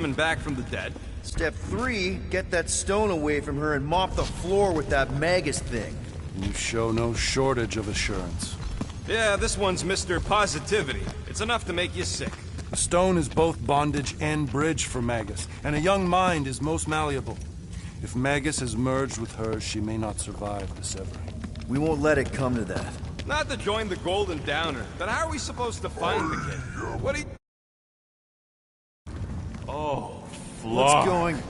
coming back from the dead. Step 3, get that stone away from her and mop the floor with that Magus thing. You show no shortage of assurance. Yeah, this one's Mr. Positivity. It's enough to make you sick. The stone is both bondage and bridge for Magus, and a young mind is most malleable. If Magus has merged with hers, she may not survive the severing. We won't let it come to that. Not to join the Golden Downer, then how are we supposed to find the kid? What do you... Oh, Flark. What's going...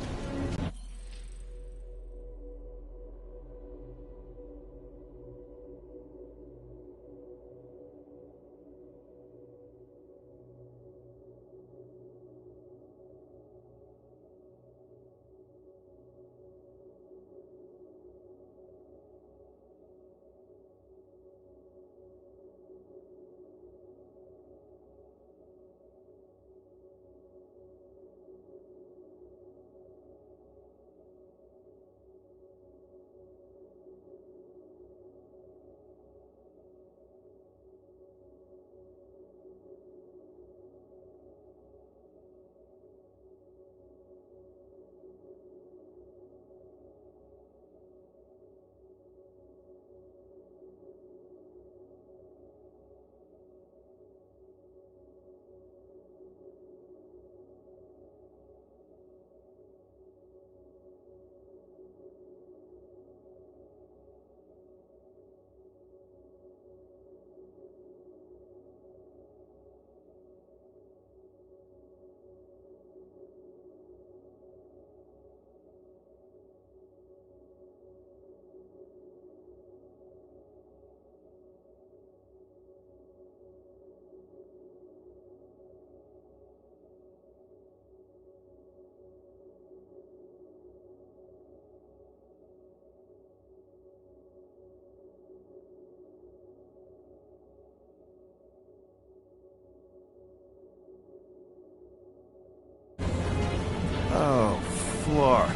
Oh, Flark.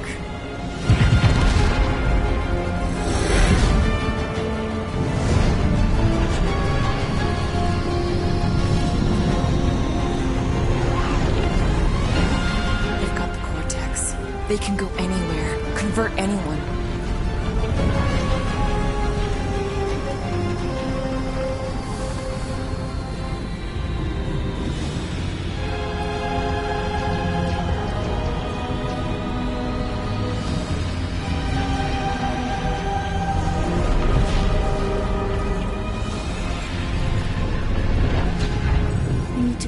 They've got the Cortex. They can go anywhere, convert anyone.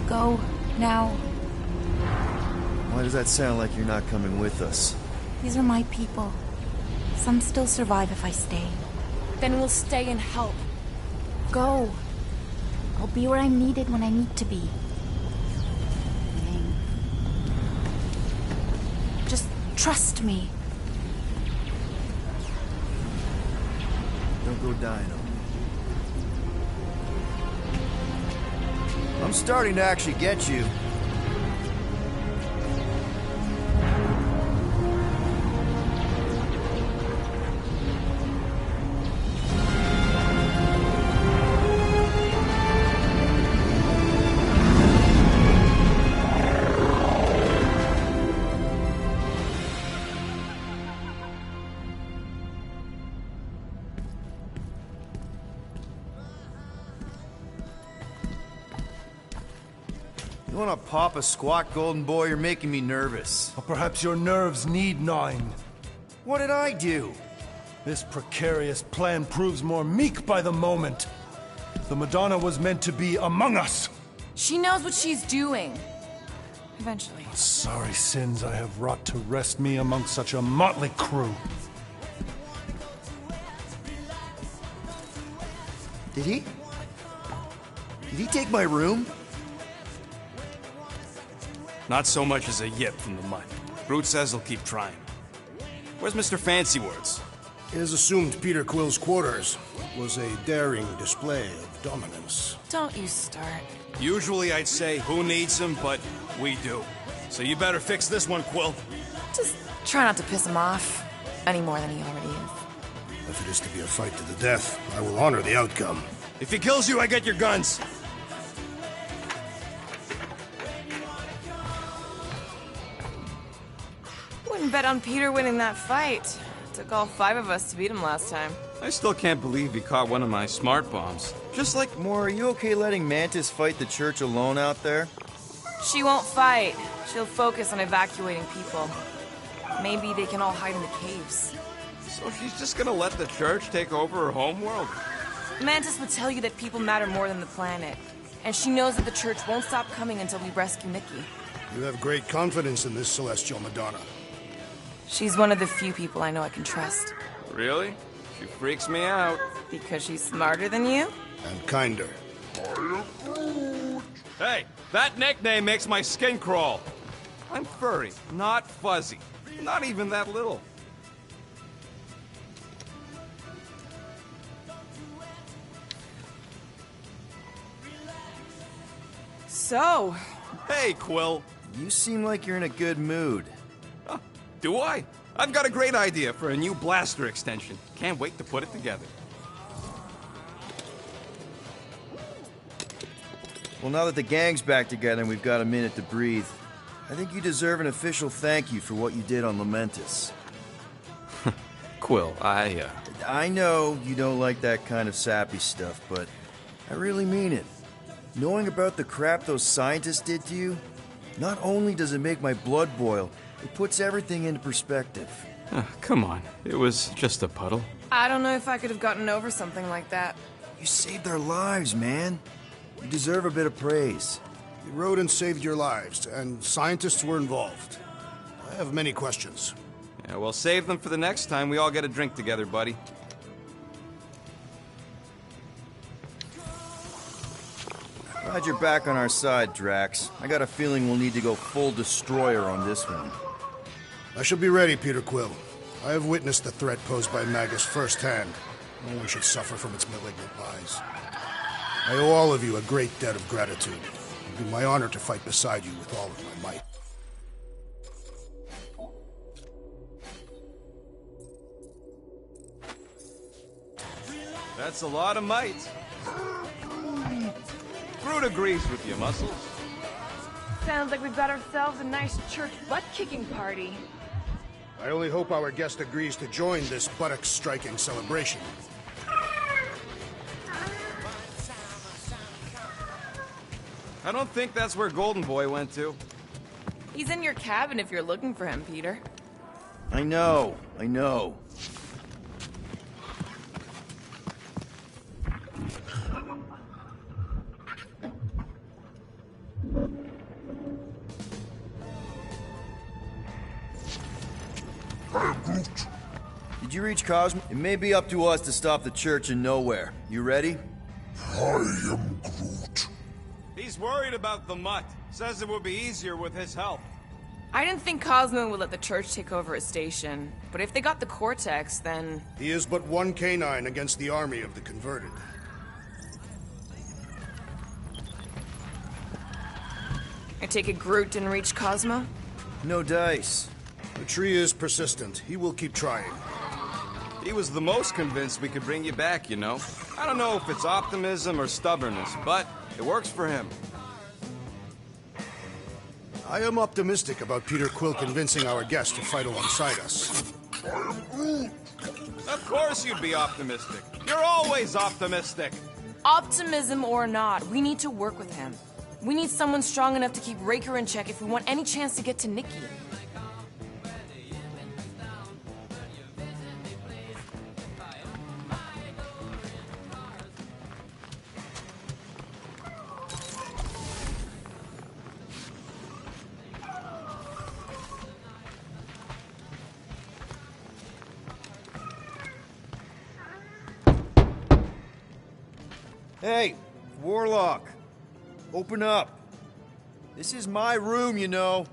Go now. Why does that sound like you're not coming with us? These are my people. Some still survive if I stay. Then we'll stay and help. Go. I'll be where I'm needed when I need to be. Just trust me. Don't go dying on me. I'm starting to actually get you. You wanna pop a squat, Golden Boy? You're making me nervous. Or perhaps your nerves need gnawing. What did I do? This precarious plan proves more meek by the moment. The Madonna was meant to be among us. She knows what she's doing. Eventually. Sorry sins I have wrought to wrest me among such a motley crew. Did he? Did he take my room? Not so much as a yip from the mud. Brute says he'll keep trying. Where's Mr. Fancy Words? It is assumed Peter Quill's quarters was a daring display of dominance. Don't you start. Usually I'd say, who needs him, but we do. So you better fix this one, Quill. Just try not to piss him off any more than he already is. If it is to be a fight to the death, I will honor the outcome. If he kills you, I get your guns. wouldn't bet on Peter winning that fight. Took all 5 of us to beat him last time. I still can't believe he caught one of my smart bombs. Just like... More, are you okay letting Mantis fight the church alone out there? She won't fight. She'll focus on evacuating people. Maybe they can all hide in the caves. So she's just gonna let the church take over her homeworld? Mantis would tell you that people matter more than the planet. And she knows that the church won't stop coming until we rescue Nikki. You have great confidence in this celestial Madonna. She's one of the few people I know I can trust. Really? She freaks me out. Because she's smarter than you? And kinder. Hey, that nickname makes my skin crawl. I'm furry, not fuzzy. Not even that little. So... Hey, Quill. You seem like you're in a good mood. Huh, do I? I've got a great idea for a new blaster extension. Can't wait to put it together. Well, now that the gang's back together and we've got a minute to breathe, I think you deserve an official thank you for what you did on Lamentis. Quill, I know you don't like that kind of sappy stuff, but I really mean it. Knowing about the crap those scientists did to you, not only does it make my blood boil, it puts everything into perspective. come on. It was just a puddle. I don't know if I could have gotten over something like that. You saved their lives, man. You deserve a bit of praise. You rode and saved your lives, and scientists were involved. I have many questions. Yeah, we'll save them for the next time we all get a drink together, buddy. Glad you're back on our side, Drax. I got a feeling we'll need to go full destroyer on this one. I shall be ready, Peter Quill. I have witnessed the threat posed by Magus firsthand. No one should suffer from its malignant lies. I owe all of you a great debt of gratitude. It would be my honor to fight beside you with all of my might. That's a lot of might. Groot agrees with you, Muscles. Sounds like we've got ourselves a nice church butt-kicking party. I only hope our guest agrees to join this buttock-striking celebration. I don't think that's where Golden Boy went to. He's in your cabin if you're looking for him, Peter. I know. Did you reach Cosmo? It may be up to us to stop the church in nowhere. You ready? I am Groot. He's worried about the mutt. Says it would be easier with his help. I didn't think Cosmo would let the church take over his station, but if they got the Cortex, then... He is but one canine against the army of the converted. I take it Groot didn't reach Cosmo? No dice. The tree is persistent. He will keep trying. He was the most convinced we could bring you back, you know. I don't know if it's optimism or stubbornness, but it works for him. I am optimistic about Peter Quill convincing our guest to fight alongside us. Of course you'd be optimistic. You're always optimistic. Optimism or not, we need to work with him. We need someone strong enough to keep Raker in check if we want any chance to get to Nikki. Hey, Warlock. Open up. This is my room, you know.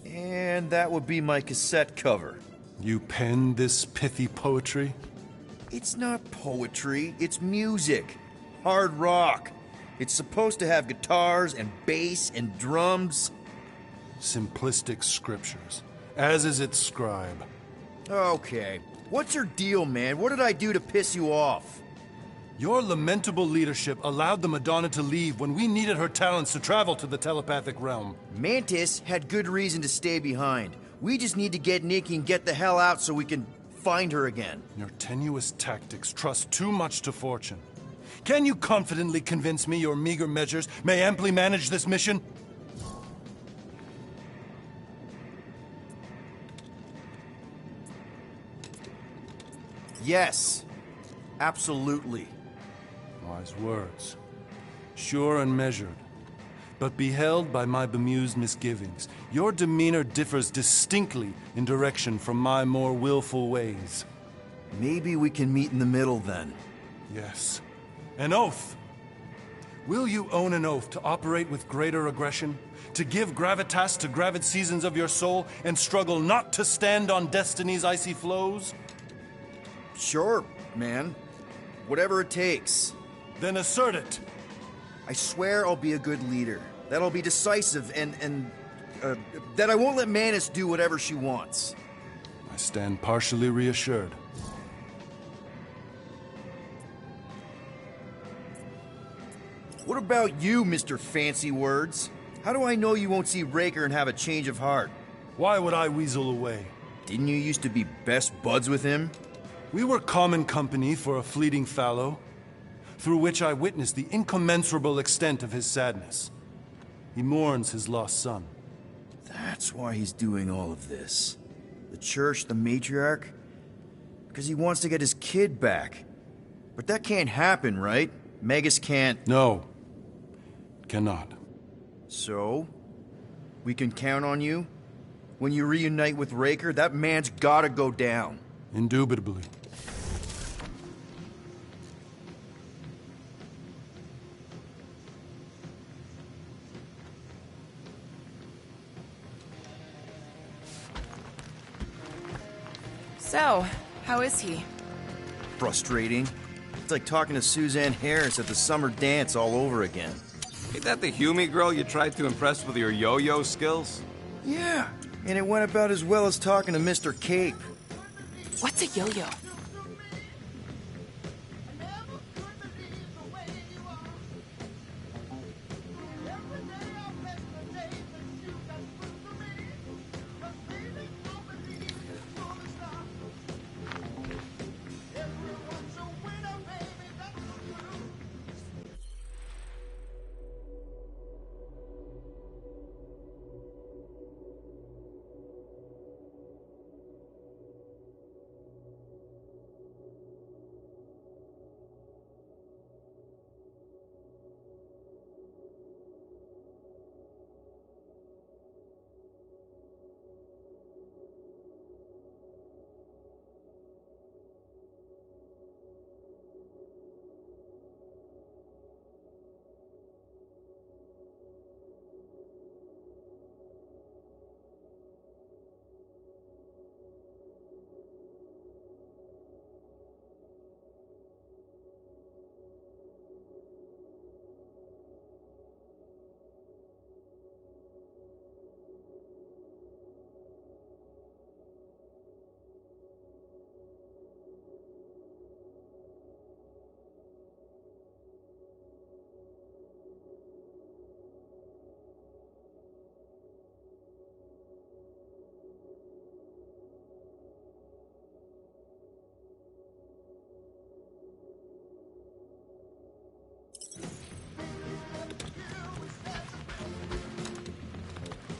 And that would be my cassette cover. You penned this pithy poetry? It's not poetry, it's music. Hard rock. It's supposed to have guitars and bass and drums. Simplistic scriptures, as is its scribe. Okay. What's your deal, man? What did I do to piss you off? Your lamentable leadership allowed the Madonna to leave when we needed her talents to travel to the telepathic realm. Mantis had good reason to stay behind. We just need to get Nikki and get the hell out so we can find her again. Your tenuous tactics trust too much to fortune. Can you confidently convince me your meager measures may amply manage this mission? Yes. Absolutely. Wise words. Sure and measured. But beheld by my bemused misgivings, your demeanor differs distinctly in direction from my more willful ways. Maybe we can meet in the middle then. Yes. An oath! Will you own an oath to operate with greater aggression? To give gravitas to gravid seasons of your soul and struggle not to stand on destiny's icy flows? Sure, man. Whatever it takes. Then assert it! I swear I'll be a good leader. That I'll be decisive and that I won't let Manus do whatever she wants. I stand partially reassured. What about you, Mr. Fancy Words? How do I know you won't see Raker and have a change of heart? Why would I weasel away? Didn't you used to be best buds with him? We were common company for a fleeting fallow, through which I witnessed the incommensurable extent of his sadness. He mourns his lost son. That's why he's doing all of this. The church, the matriarch? Because he wants to get his kid back. But that can't happen, right? Magus can't... No. Cannot. So? We can count on you? When you reunite with Raker, that man's gotta go down. Indubitably. So, how is he? Frustrating. It's like talking to Suzanne Harris at the summer dance all over again. Ain't that the Hume girl you tried to impress with your yo-yo skills? Yeah, and it went about as well as talking to Mr. Cape. What's a yo-yo?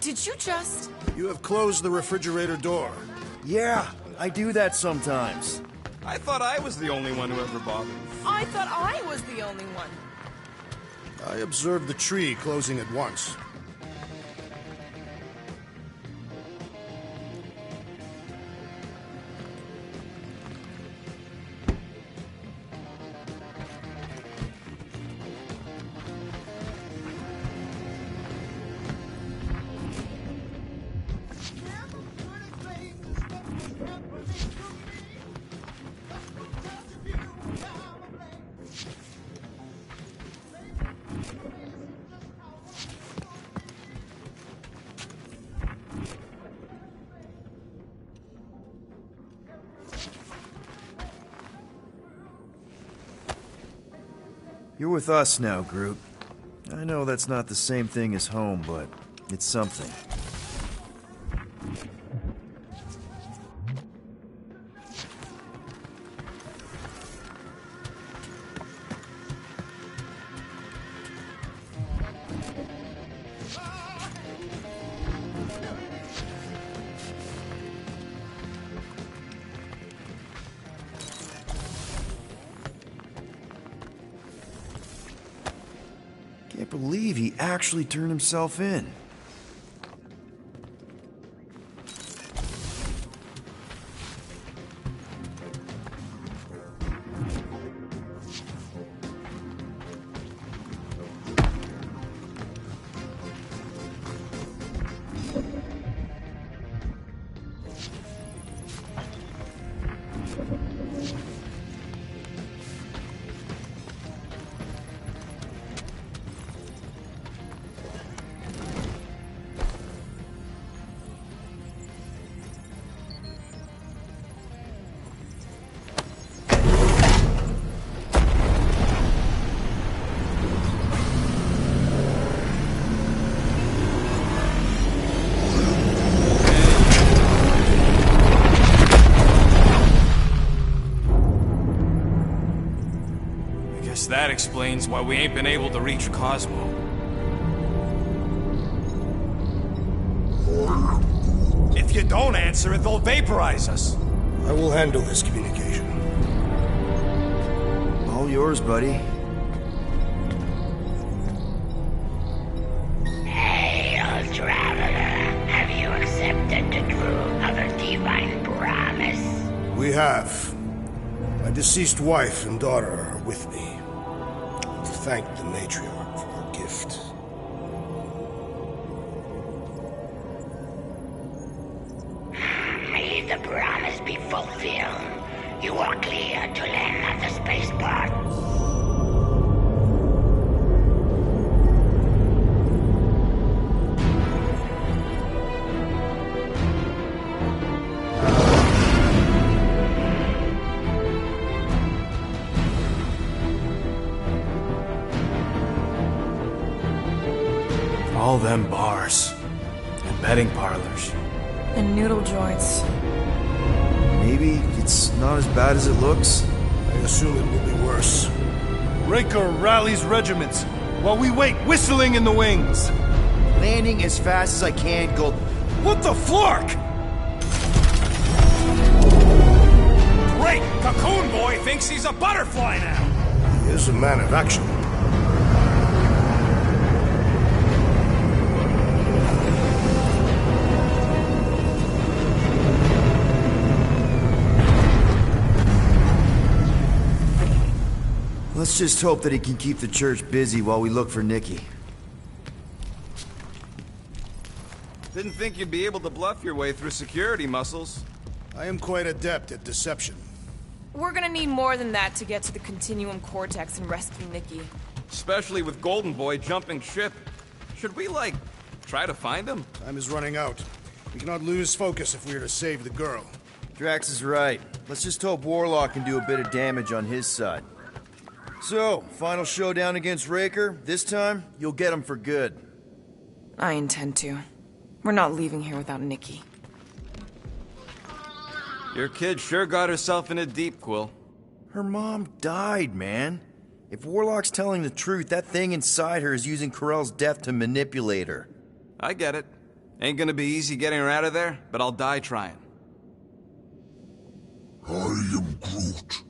Did you just... You have closed the refrigerator door. Yeah, I do that sometimes. I thought I was the only one who ever bothered. I thought I was the only one. I observed the tree closing at once. You're with us now, Groot. I know that's not the same thing as home, but it's something. believe he actually turned himself in. That explains why we ain't been able to reach Cosmo. If you don't answer it, they'll vaporize us. I will handle this communication. All yours, buddy. Hail, traveler. Have you accepted the truth of a divine promise? We have. My deceased wife and daughter are with me. To thank the matriarch for her gift. May the promise be fulfilled. You are clear to land at the spaceport. All them bars. And betting parlors. And noodle joints. Maybe it's not as bad as it looks. I assume it will be worse. Raker rallies regiments while we wait whistling in the wings. Landing as fast as I can, Gold. What the flark? Great! Cocoon Boy thinks he's a butterfly now! He is a man of action. Let's just hope that he can keep the church busy while we look for Nikki. Didn't think you'd be able to bluff your way through security muscles. I am quite adept at deception. We're gonna need more than that to get to the Continuum Cortex and rescue Nikki. Especially with Golden Boy jumping ship. Should we, like, try to find him? Time is running out. We cannot lose focus if we are to save the girl. Drax is right. Let's just hope Warlock can do a bit of damage on his side. So, final showdown against Raker. This time, you'll get him for good. I intend to. We're not leaving here without Nikki. Your kid sure got herself in a deep, Quill. Her mom died, man. If Warlock's telling the truth, that thing inside her is using Corell's death to manipulate her. I get it. Ain't gonna be easy getting her out of there, but I'll die trying. I am Groot.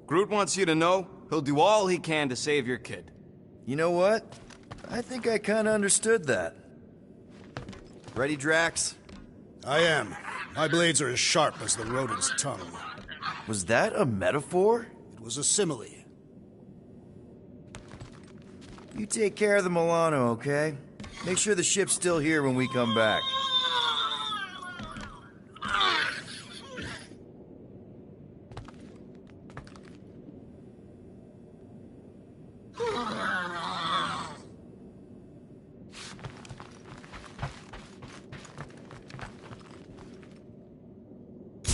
Groot wants you to know he'll do all he can to save your kid. You know what? I think I kinda understood that. Ready, Drax? I am. My blades are as sharp as the rodent's tongue. Was that a metaphor? It was a simile. You take care of the Milano, okay? Make sure the ship's still here when we come back.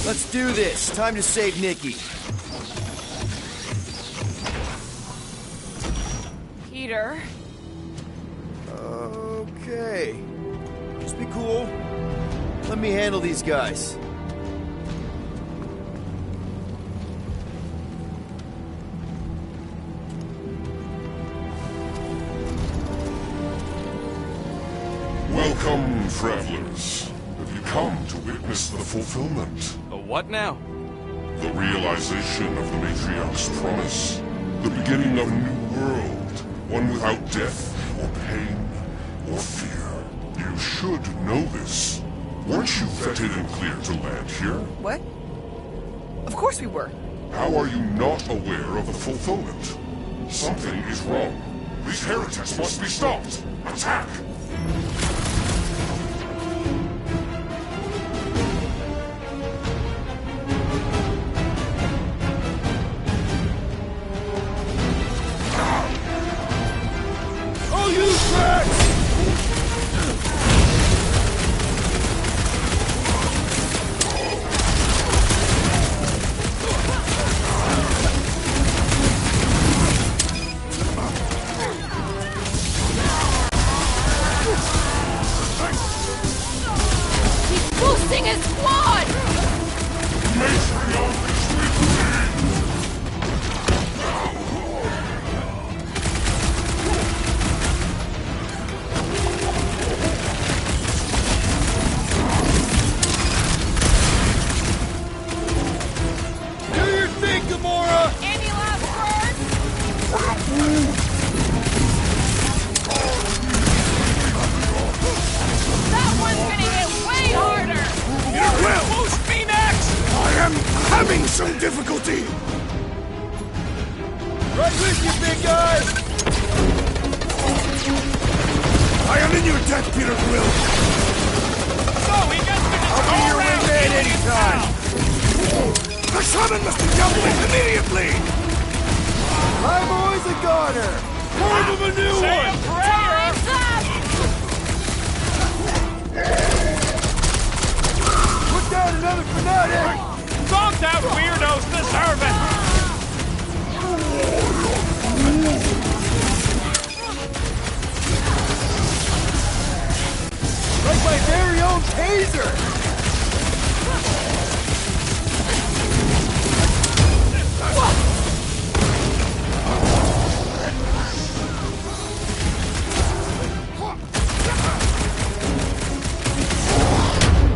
Let's do this. Time to save Nikki. Peter? Okay. Just be cool. Let me handle these guys. Welcome, travelers. Have you come to witness the fulfillment? A what now? The realization of the Matriarch's promise. The beginning of a new world. One without death or pain or fear. You should know this. Weren't you vetted and cleared to land here? What? Of course we were. How are you not aware of the fulfillment? Something is wrong. These heretics must be stopped. Attack! I'll use Drax! Boosting his squad! Do your thing, Gamora! Any last words? That one's gonna hit way harder! Well, Boost Phoenix! I am having some difficulty! Right with you, big guy! I am in your debt, Peter Quill! So he gets to just I'll be your wingman anytime! The shaman must be dealt with immediately! I'm always a goner! More of a new one! Time's up! Put down another fanatic! Don't that weirdos deserve it! Like my very own taser!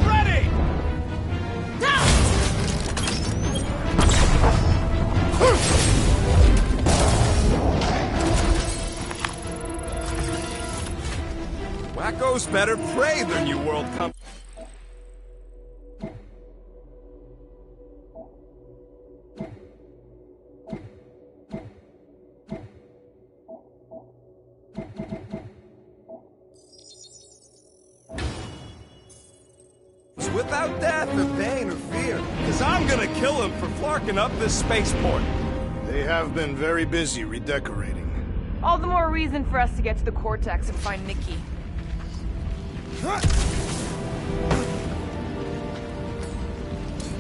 Ready! Wacko's better prey than you, World Cup. Without death or pain or fear, because I'm gonna kill him for flarking up this spaceport. They have been very busy redecorating. All the more reason for us to get to the Cortex and find Nikki.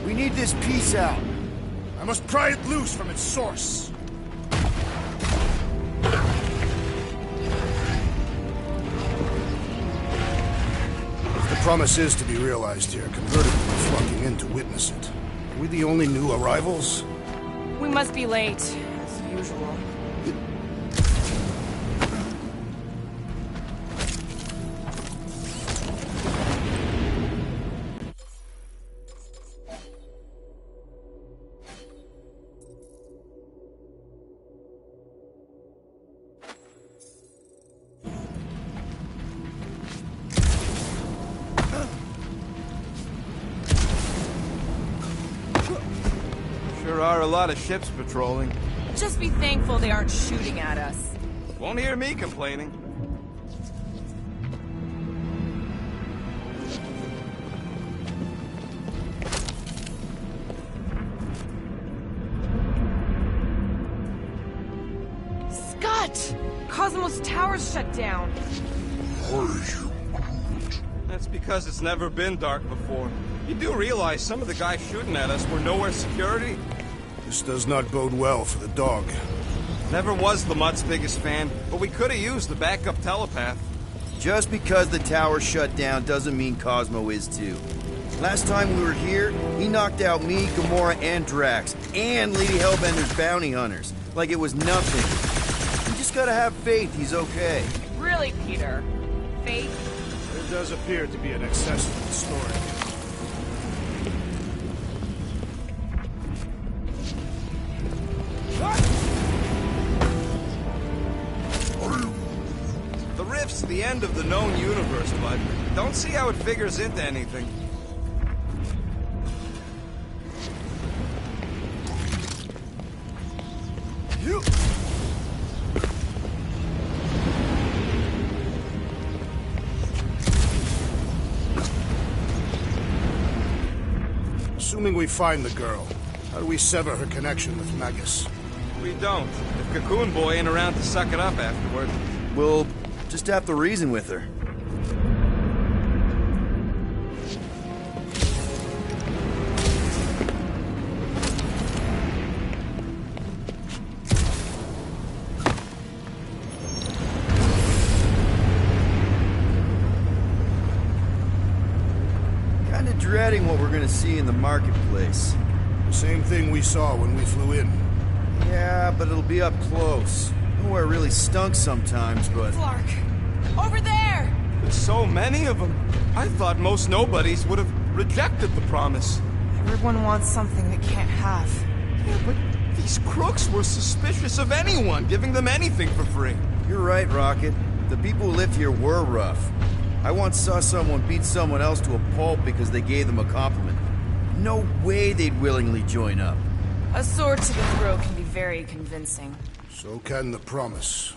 We need this piece out. I must pry it loose from its source. If the promise is to be realized here, converted will be flocking in to witness it. Are we the only new arrivals? We must be late, as usual. Sure are a lot of ships patrolling. Just be thankful they aren't shooting at us. Won't hear me complaining. Scott! Cosmos Tower's shut down. That's because it's never been dark before. You do realize some of the guys shooting at us were nowhere security? This does not bode well for the dog. Never was Lamott's biggest fan, but we could have used the backup telepath. Just because the tower shut down doesn't mean Cosmo is too. Last time we were here, he knocked out me, Gamora, and Drax, and Lady Hellbender's bounty hunters, like it was nothing. You just gotta have faith he's okay. Really, Peter? Faith? There does appear to be an excess of the story. the end of the known universe, but don't see how it figures into anything. You... Assuming we find the girl, how do we sever her connection with Magus? We don't. If Cocoon Boy ain't around to suck it up afterward. We'll just have to reason with her. Kinda dreading what we're gonna see in the marketplace. The same thing we saw when we flew in. Yeah, but it'll be up close. Nowhere really stunk sometimes, but... Clark! Over there! There's so many of them. I thought most nobodies would have rejected the promise. Everyone wants something they can't have. Yeah, but these crooks were suspicious of anyone giving them anything for free. You're right, Rocket. The people who lived here were rough. I once saw someone beat someone else to a pulp because they gave them a compliment. No way they'd willingly join up. A sword to the throat can be very convincing. So can the promise.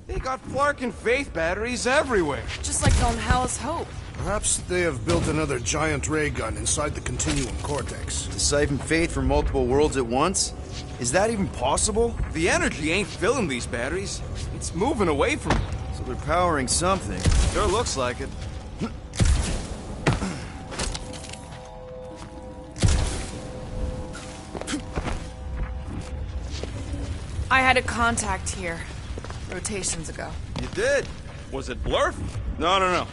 They got Flark and Faith batteries everywhere. Just like Valhalla's Hope. Perhaps they have built another giant ray gun inside the Continuum Cortex. To siphon Faith from multiple worlds at once? Is that even possible? The energy ain't filling these batteries. It's moving away from them. So they're powering something. Sure looks like it. I had a contact here. Rotations ago. You did? Was it Blurf? No.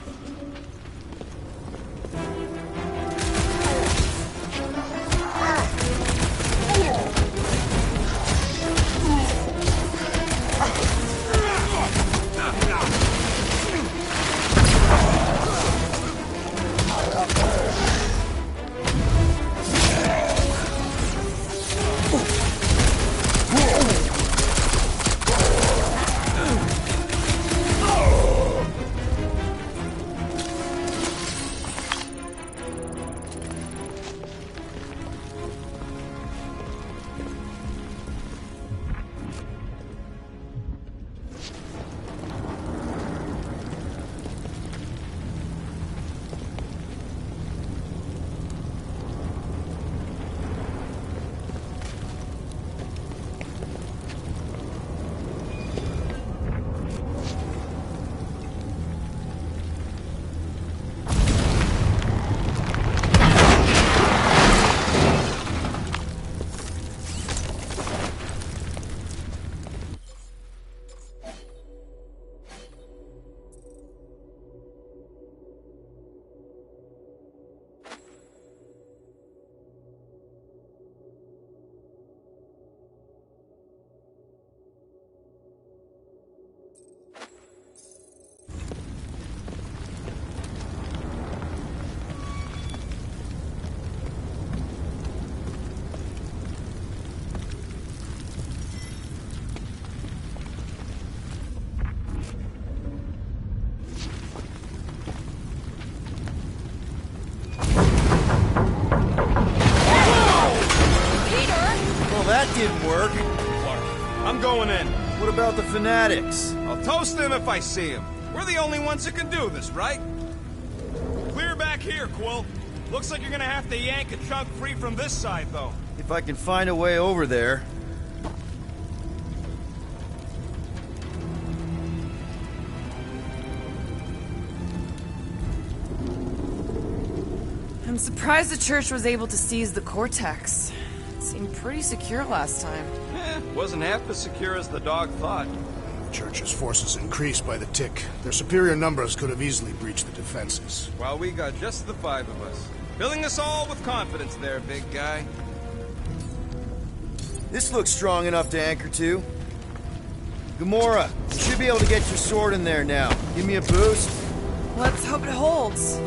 that didn't work. Clark, I'm going in. What about the fanatics? I'll toast them if I see them. We're the only ones who can do this, right? Clear back here, Quill. Looks like you're gonna have to yank a chunk free from this side, though. If I can find a way over there. I'm surprised the church was able to seize the Cortex. It seemed pretty secure last time. Wasn't half as secure as the dog thought. The Church's forces increased by the tick. Their superior numbers could have easily breached the defenses. While we got just the 5 of us. Filling us all with confidence there, big guy. This looks strong enough to anchor to. Gamora, you should be able to get your sword in there now. Give me a boost. Let's hope it holds.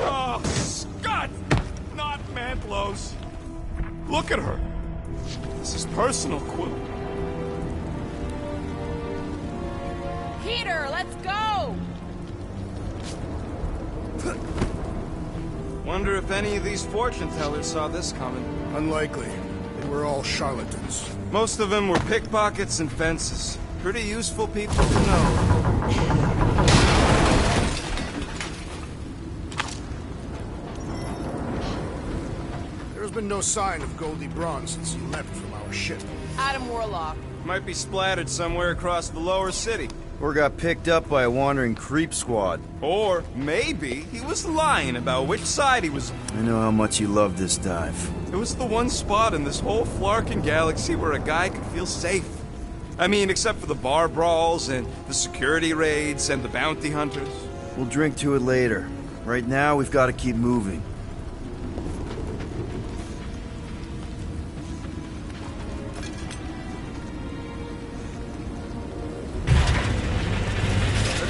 Oh, Scott! Not Mantlos. Look at her. This is personal, Quill. Peter, let's go! Wonder if any of these fortune tellers saw this coming. Unlikely. They were all charlatans. Most of them were pickpockets and fences. Pretty useful people to know. There's been no sign of Goldie Braun since he left from our ship. Adam Warlock. Might be splattered somewhere across the lower city. Or got picked up by a wandering creep squad. Or maybe he was lying about which side he was. I know how much you love this dive. It was the one spot in this whole Flarkin galaxy where a guy could feel safe. I mean, except for the bar brawls and the security raids and the bounty hunters. We'll drink to it later. Right now, we've got to keep moving.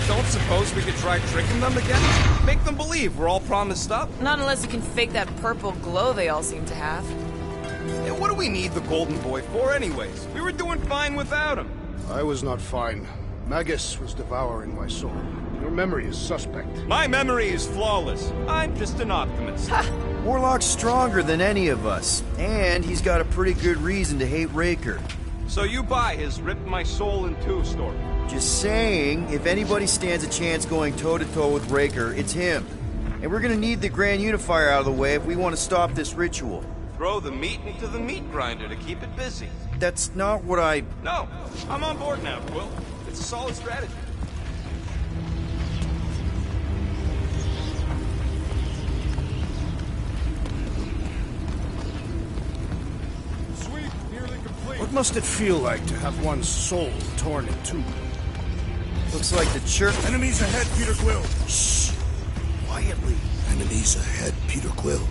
Don't suppose we could try tricking them again? Make them believe we're all promised up? Not unless you can fake that purple glow they all seem to have. And what do we need the Golden Boy for anyways? We were doing fine without him. I was not fine. Magus was devouring my soul. Your memory is suspect. My memory is flawless. I'm just an optimist. Warlock's stronger than any of us. And he's got a pretty good reason to hate Raker. So you buy his rip my soul in two story? Just saying, if anybody stands a chance going toe-to-toe with Raker, it's him. And we're gonna need the Grand Unifier out of the way if we want to stop this ritual. Throw the meat into the meat grinder to keep it busy. That's not what I... No, I'm on board now, Quill. It's a solid strategy. Sweep nearly complete. What must it feel like to have one's soul torn in two? Looks like the church... Enemies ahead, Peter Quill. Shh. Quietly. Enemies ahead, Peter Quill.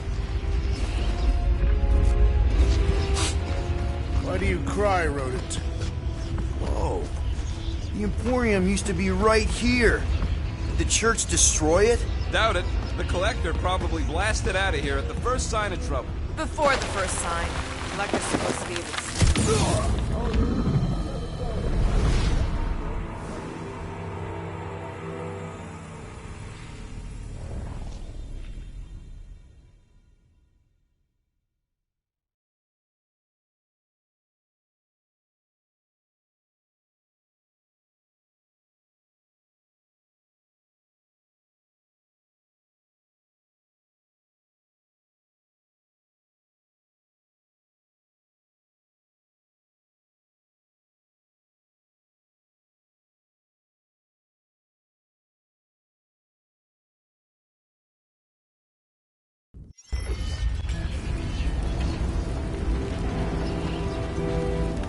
Why do you cry, rodent? Whoa. The Emporium used to be right here. Did the church destroy it? Doubt it. The Collector probably blasted out of here at the first sign of trouble. Before the first sign. Collector's supposed to be this.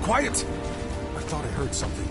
Quiet! I thought I heard something.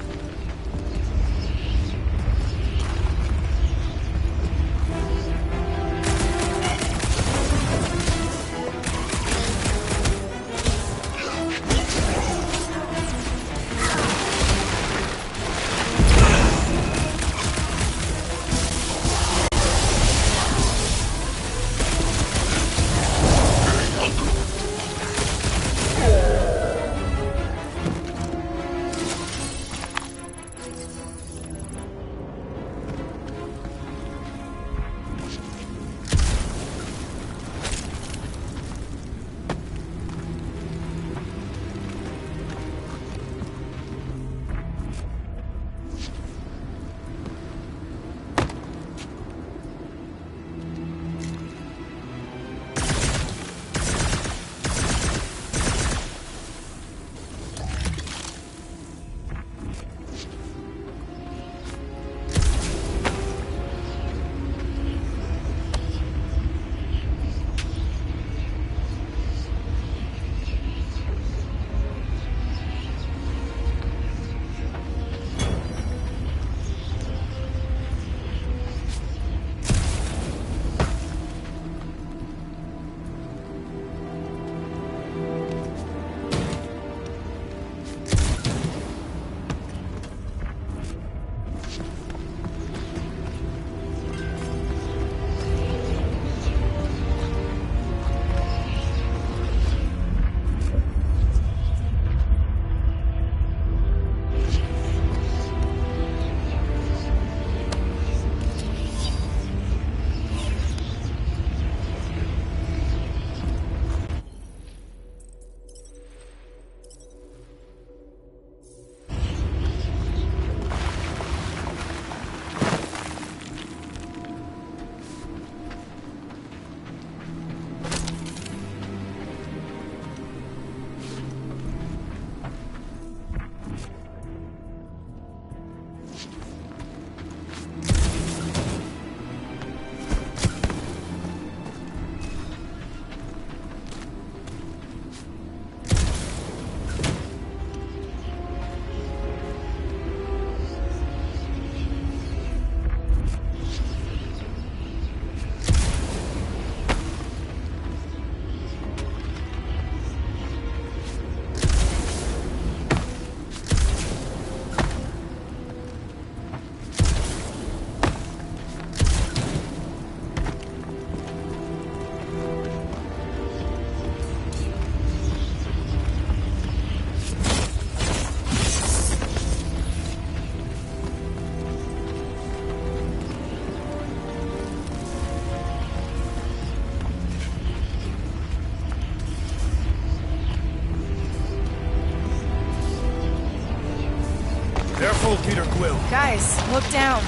Guys, look down.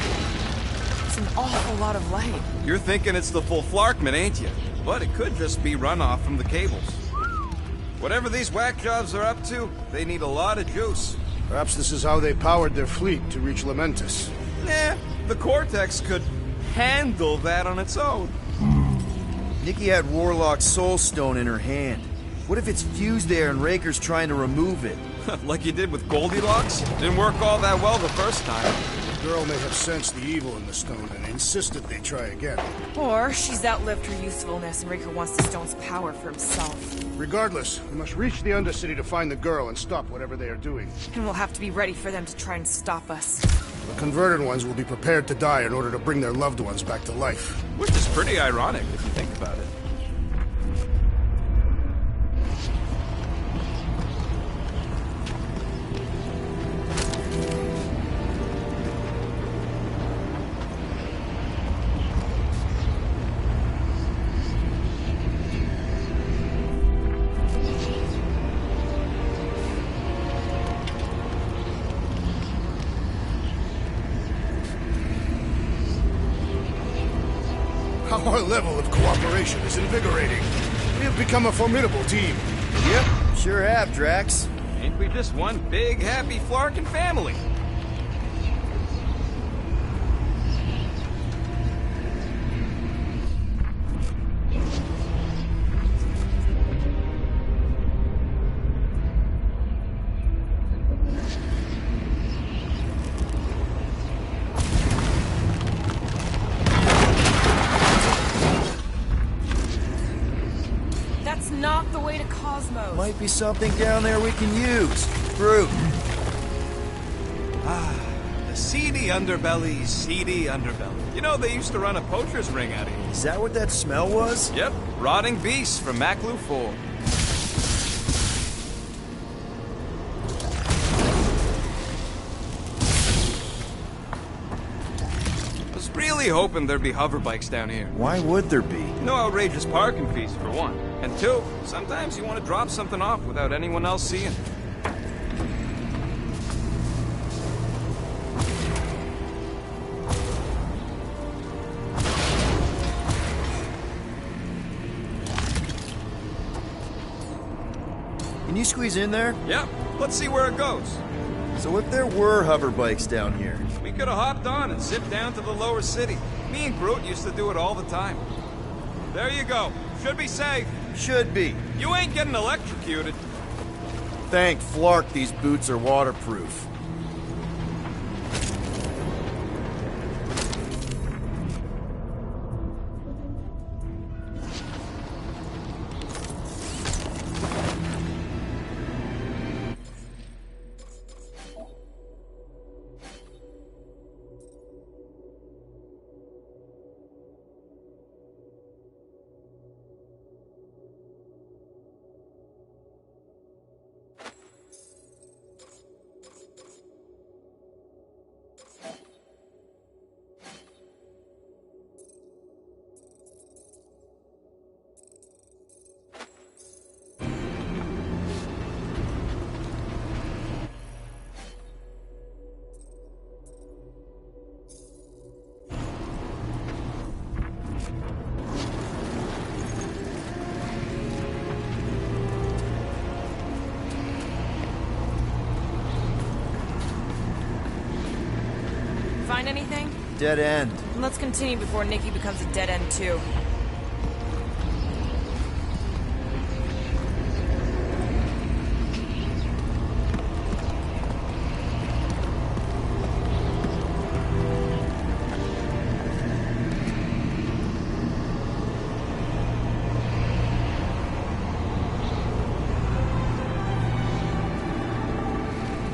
It's an awful lot of light. You're thinking it's the full Flarkman, ain't you? But it could just be runoff from the cables. Whatever these whack jobs are up to, they need a lot of juice. Perhaps this is how they powered their fleet to reach Lamentus. Nah, the Cortex could handle that on its own. Nikki had Warlock's Soul Stone in her hand. What if it's fused there and Raker's trying to remove it? Like you did with Goldilocks? Didn't work all that well the first time. The girl may have sensed the evil in the stone and insisted they try again. Or she's outlived her usefulness and Raker wants the stone's power for himself. Regardless, we must reach the Undercity to find the girl and stop whatever they are doing. And we'll have to be ready for them to try and stop us. The converted ones will be prepared to die in order to bring their loved ones back to life. Which is pretty ironic if you think about it. Our level of cooperation is invigorating. We have become a formidable team. Yep, sure have, Drax. Ain't we just one big, happy Flarkin family? Not the way to Cosmos. Might be something down there we can use. Fruit. Ah, the seedy underbelly, seedy underbelly. You know, they used to run a poacher's ring out of here. Is that what that smell was? Yep, rotting beasts from Maklu 4. Was really hoping there'd be hover bikes down here. Why would there be? No outrageous parking fees, for one. And two, sometimes you want to drop something off without anyone else seeing. Can you squeeze in there? Yep, let's see where it goes. So if there were hover bikes down here... We could have hopped on and zipped down to the lower city. Me and Groot used to do it all the time. There you go. Should be safe. Should be. You ain't getting electrocuted. Thank Flark these boots are waterproof. Find anything? Dead end. Let's continue before Nikki becomes a dead end too.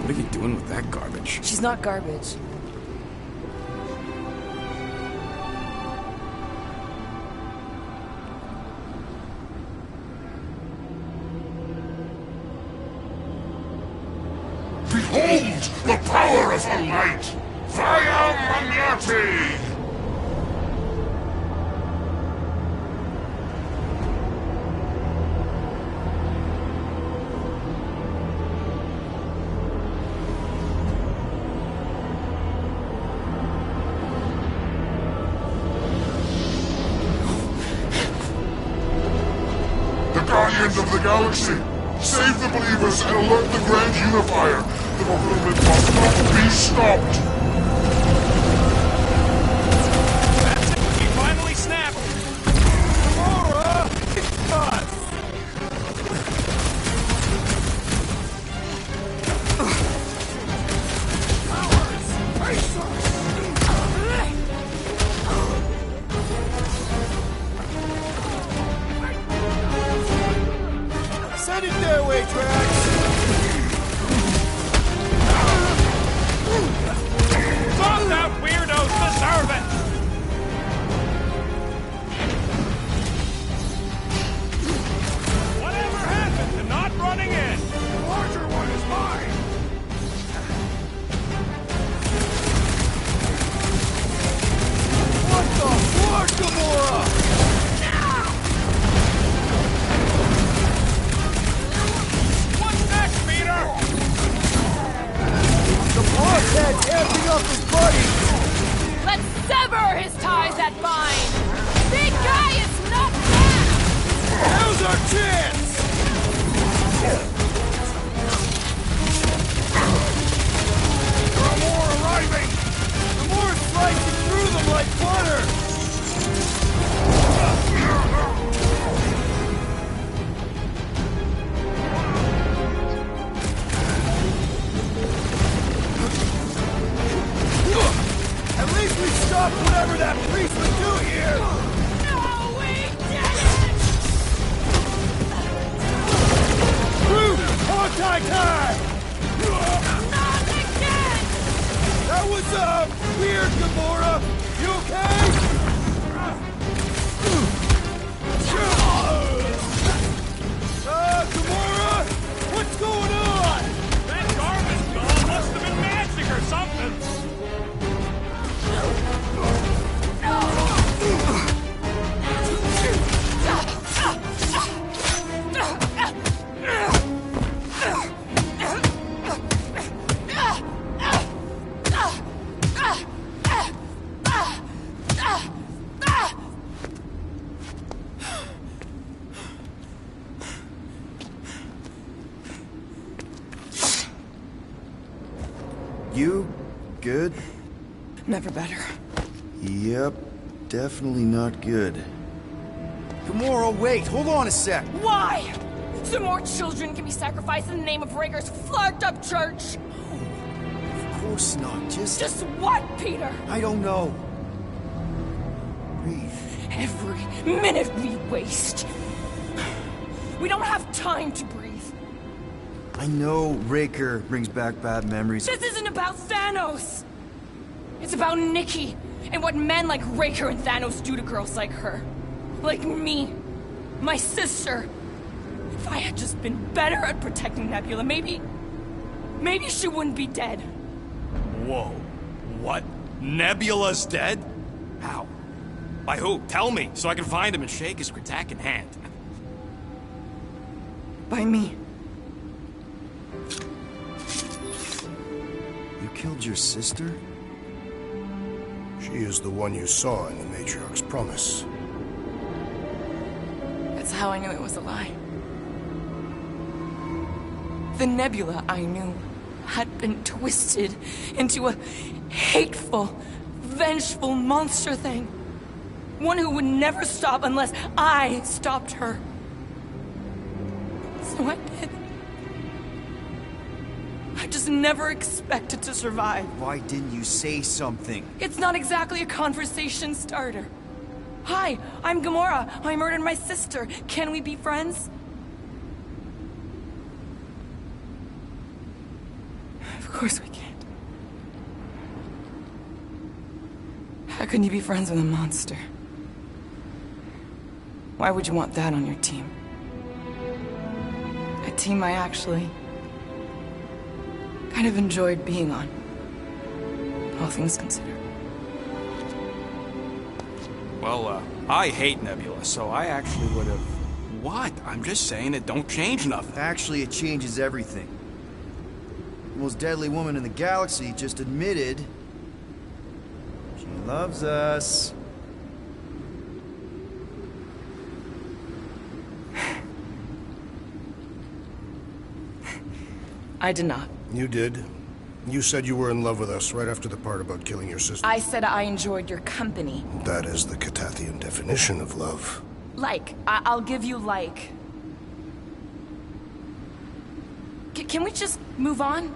What are you doing with that garbage? She's not garbage. Behold the power of the light! Via Magnati! of the galaxy. Save the believers and alert the Grand Unifier. The fulfillment must not be stopped. That's it. We finally snapped. Gamora! It's us! Send it their way, Drax! Stop that weirdos deserve it! Whatever happened to not running in? The larger one is mine! What the fuck, Gamora? What's next, Peter? The Bosshead's amping up his buddy! Let's sever his ties that bind! Big guy is not back! Now's our chance! There are more arriving! The more slicing through them like butter! At least we stopped whatever that priest would do here! No, we didn't! Groot! Contact time! Not again! That was, weird, Gamora! You okay? Gamora? What's going on? That garbage doll must have been magic or something! You good? Never better. Yep, definitely not good. Gamora, wait, hold on a sec. Why? So more children can be sacrificed in the name of Raker's flarked-up church? Of course not, Just what, Peter? I don't know. Breathe. Every minute we waste. We don't have time to breathe. I know Raker brings back bad memories. This isn't about Thanos! It's about Nikki, and what men like Raker and Thanos do to girls like her. Like me. My sister. If I had just been better at protecting Nebula, maybe she wouldn't be dead. Whoa. What? Nebula's dead? How? By who? Tell me, so I can find him and shake his Kratak in hand. By me. You killed your sister? She is the one you saw in the Matriarch's promise. That's how I knew it was a lie. The Nebula I knew had been twisted into a hateful, vengeful monster thing. One who would never stop unless I stopped her. So I did. I just never expected to survive. Why didn't you say something? It's not exactly a conversation starter. Hi, I'm Gamora. I murdered my sister. Can we be friends? Of course we can't. How can you be friends with a monster? Why would you want that on your team? A team I actually kind of enjoyed being on. All things considered. Well, I hate Nebula, so I actually would have... What? I'm just saying it don't change nothing. Actually, it changes everything. The most deadly woman in the galaxy just admitted she loves us. I did not. You did. You said you were in love with us right after the part about killing your sister. I said I enjoyed your company. That is the Catathian definition of love. Like. I'll give you like. Can we just move on?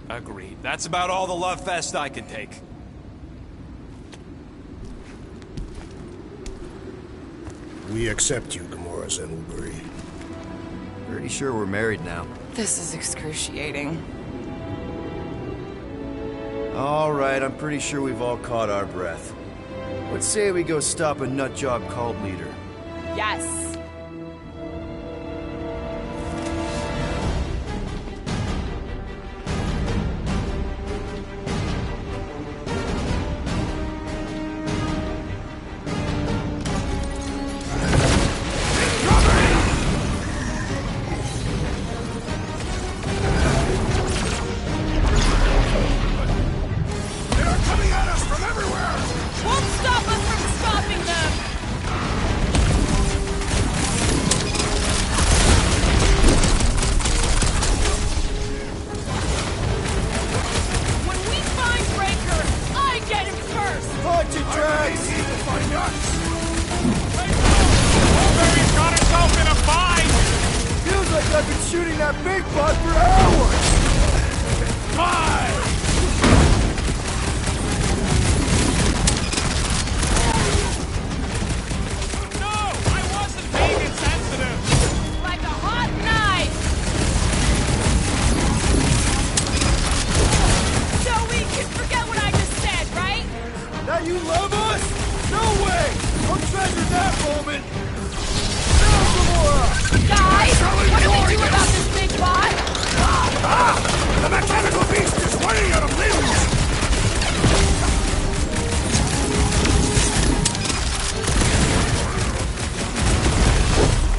Agreed. That's about all the love fest I can take. We accept you, Gamora Zenuburi. Pretty sure we're married now. This is excruciating. All right, I'm pretty sure we've all caught our breath. Let's say we go stop a nutjob cult leader. Yes. I've been shooting that big bug for hours! Fine! No! I wasn't being insensitive! Like a hot knife! So we can forget what I just said, right? Now you love us? No way! I'll treasure that moment! No, Gamora! Guys, what do we do about this big bot? The mechanical beast is running out of limbs!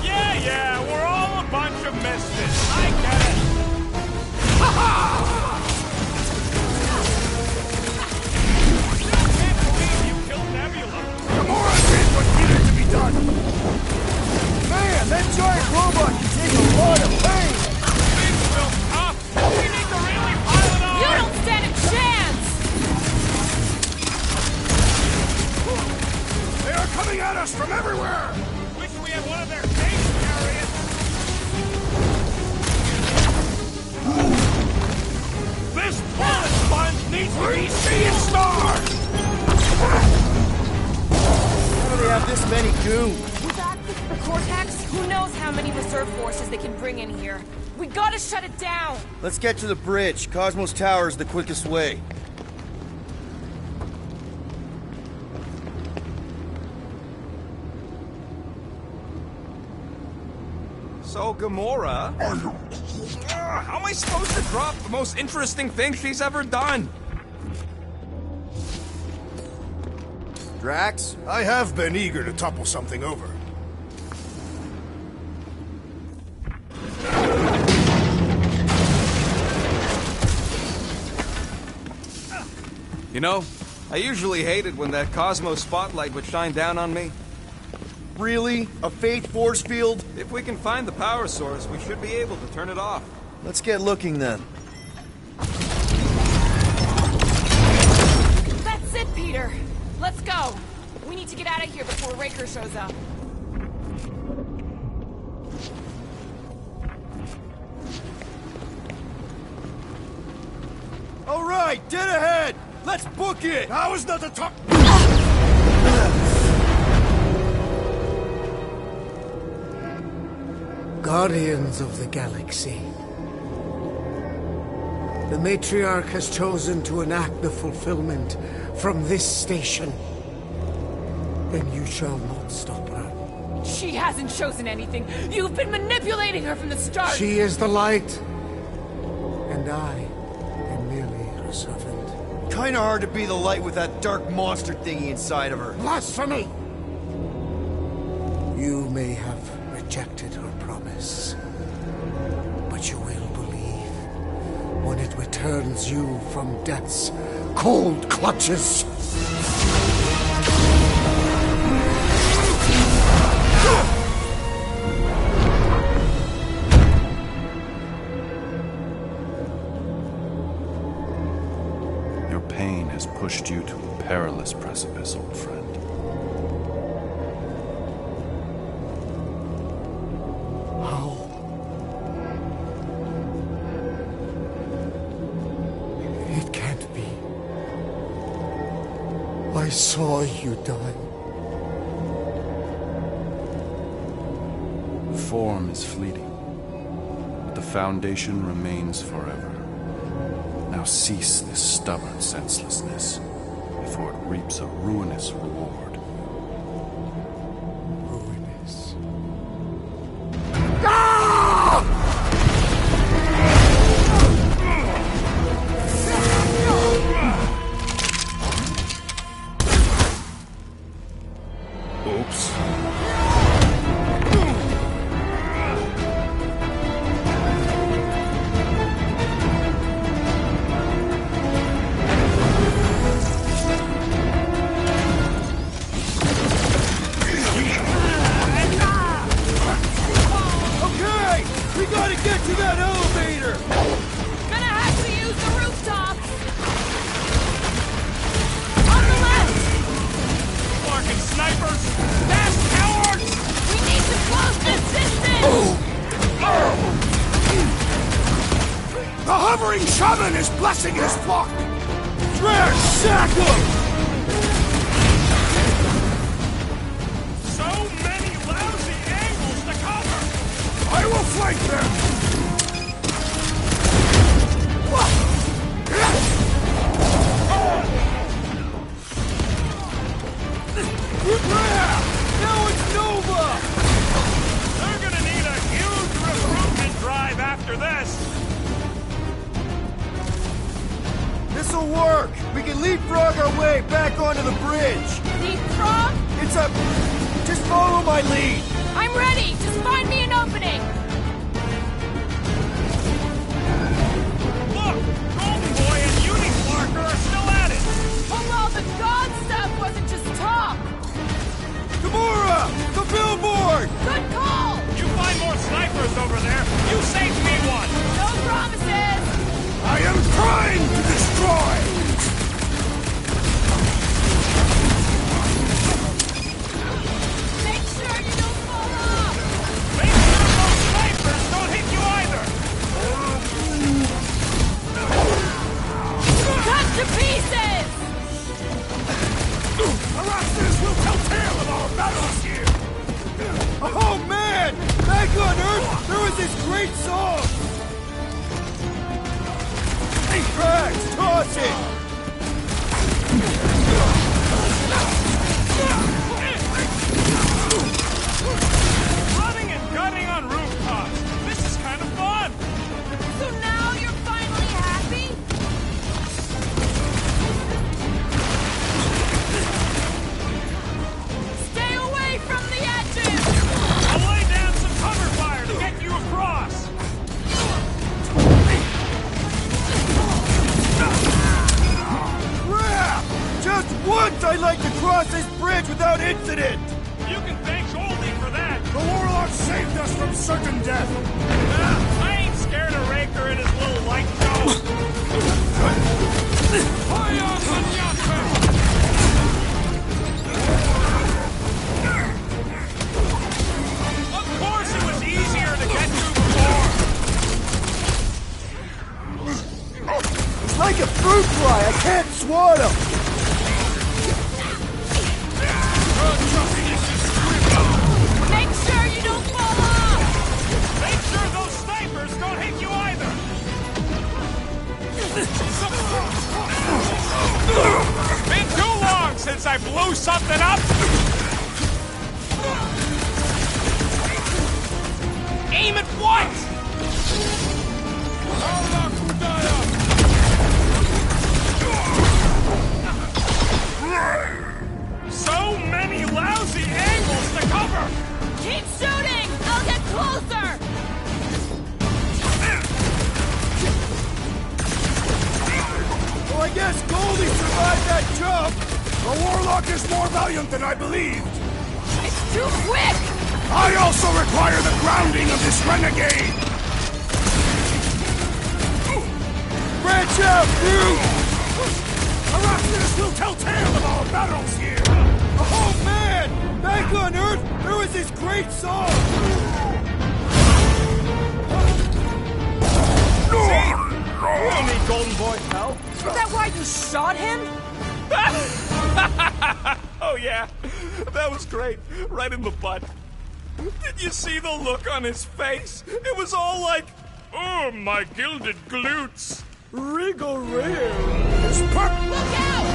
Yeah, we're all a bunch of misfits. I get it. I can't believe you killed Nebula. Gamora did what needed to be done! Man, that giant robot can take a lot of pain! Things will tough. We need to really pile it on. You don't stand a chance! They are coming at us from everywhere! Wish we had one of their tanks carriers. This bullet sponge needs to be Seeing stars! How do they have this many goons? With access to the Cortex, who knows how many reserve forces they can bring in here. We gotta shut it down! Let's get to the bridge. Cosmos Tower is the quickest way. So, Gamora... how am I supposed to drop the most interesting thing she's ever done? Drax? I have been eager to topple something over. You know, I usually hated when that Cosmo spotlight would shine down on me. Really? A fate force field? If we can find the power source, we should be able to turn it off. Let's get looking then. That's it, Peter! Let's go! We need to get out of here before Raker shows up. All right, dead ahead! Let's book it! Now is not the time! Guardians of the Galaxy. The Matriarch has chosen to enact the fulfillment from this station. Then you shall not stop her. She hasn't chosen anything. You've been manipulating her from the start. She is the light, and I am merely her servant. Kinda hard to be the light with that dark monster thingy inside of her. Blasphemy! You may have rejected her promise, but you will believe when it returns you from death's cold clutches. pushed you to a perilous precipice, old friend. It can't be. I saw you die. Form is fleeting, but the foundation remains forever. Now cease this stubborn senselessness, before it reaps a ruinous reward. Ruinous. Oops. We gotta get to that elevator! Gonna have to use the rooftop! On the left! Fucking snipers! Fast cowards! We need to close this distance! The hovering shaman is blessing his flock! Trash sack 'em! So many lousy angles to cover! I will flank them! Now it's Nova! They're gonna need a huge recruitment drive after this! This'll work! We can leapfrog our way back onto the bridge! Leapfrog? It's a... Just follow my lead! I'm ready! Just find me an opening! Look! Golden Boy and Uniparker are still at it! Oh well, the god stuff wasn't just talk! Gamora! The billboard! Good call! You find more snipers over there, you save me one! No promises! I am trying to destroy! Make sure you don't fall off! Make sure those snipers don't hit you either! Cut to pieces! Arachnids will tell tale of our battles here! Oh man! Back on Earth, there was this great song! Hey, Drax, toss it! Running and gunning on rooftops! This is kind of fun! So now you're finally happy? Stay away from the edges! I'll lay down some cover fire to get you across! Crap! Just once I'd like to cross this bridge without incident! You can thank Goldie for that! The Warlock saved us from certain death! I ain't scared of Raker and his little light show! Of course it was easier to get through before! It's like a fruit fly, I can't swat him! Make sure you don't fall off! Make sure those snipers don't hit you either! Been too long since I blew something up! Aim at what? So many lousy angles to cover! Keep shooting! I'll get closer! Well, I guess Goldie survived that jump! The Warlock is more valiant than I believed! It's too quick! I also require the grounding of this renegade! Branch out, dude! Arachnius will tell tale of our battles here! Oh man! Back on Earth, there was this great song! See? We don't need Golden Boy's help. Is that why you shot him? Oh yeah, that was great. Right in the butt. Did you see the look on his face? It was all like, oh, my gilded glutes. Wriggle real. It's Look out!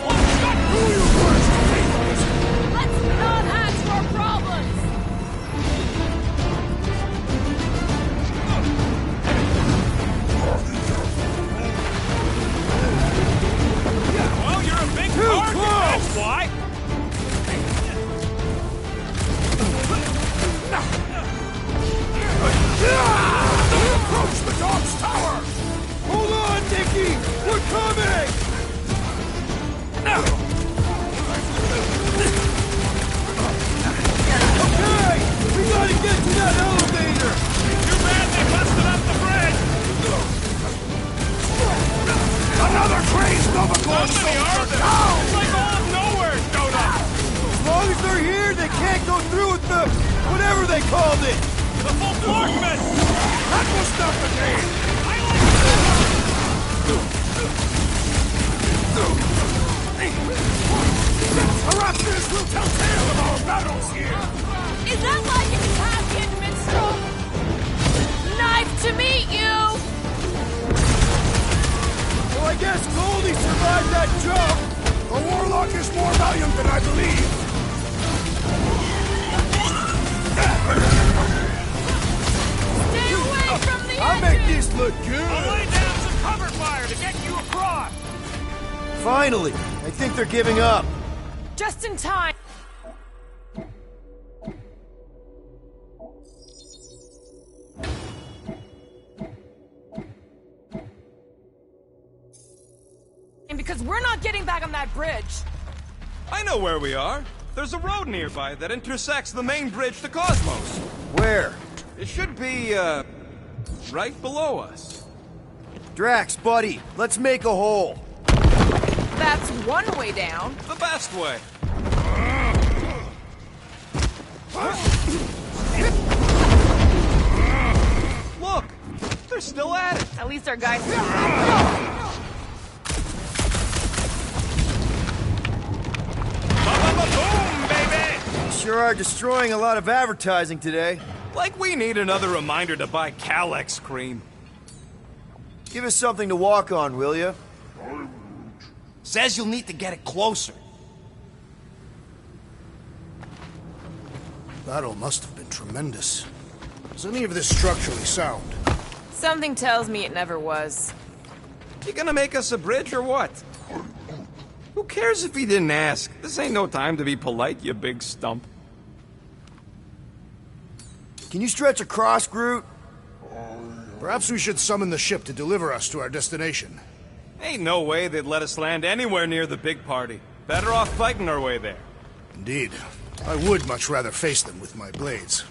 One shot through you first, Kratos! Let's not add to our problems! Well, you're a big target, that's why. Approach the dog's tower! Hold on, Nicky! We're coming! Okay! We gotta get to that elevator! Too bad they busted up the bridge. Another crazed Novagor How many are soldier there? down! It's like all of nowhere showed up. As long as they're here, they can't go through with the... whatever they called it! The full Florkman! That was not the game! Arachnius will tell tale of our battles here! Is that like an Italian minstrel? Knife to meet you! Well, I guess Goldie survived that jump! The Warlock is more valiant than I believe! Stay away from the I'll engine! make this look I'll good! lay down some cover fire to get you across. Finally! I think they're giving up. Just in time. And because we're not getting back on that bridge. I know where we are. There's a road nearby that intersects the main bridge to Cosmos. Where? It should be, right below us. Drax, buddy, let's make a hole. That's one way down. The best way. Look! They're still at it! At least our guys. Ba-ba-ba-boom, baby! Sure are destroying a lot of advertising today. Like we need another reminder to buy Calyx cream. Give us something to walk on, will you? Says you'll need to get it closer. Battle must have been tremendous. Is any of this structurally sound? Something tells me it never was. You gonna make us a bridge or what? Who cares if he didn't ask? This ain't no time to be polite, you big stump. Can you stretch across, Groot? Perhaps we should summon the ship to deliver us to our destination. Ain't no way they'd let us land anywhere near the big party. Better off fighting our way there. Indeed. I would much rather face them with my blades.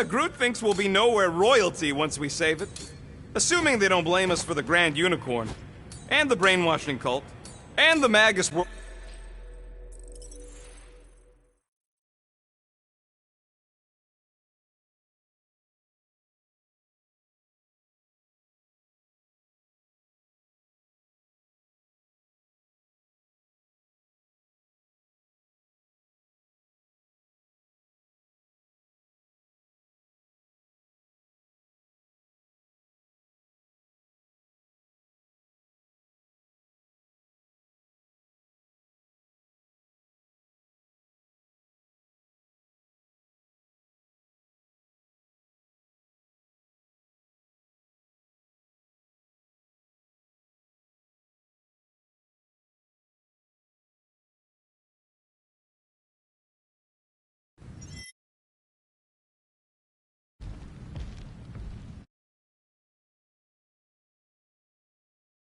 Groot thinks we'll be nowhere royalty once we save it. Assuming they don't blame us for the Grand Unicorn, and the brainwashing cult, and the Magus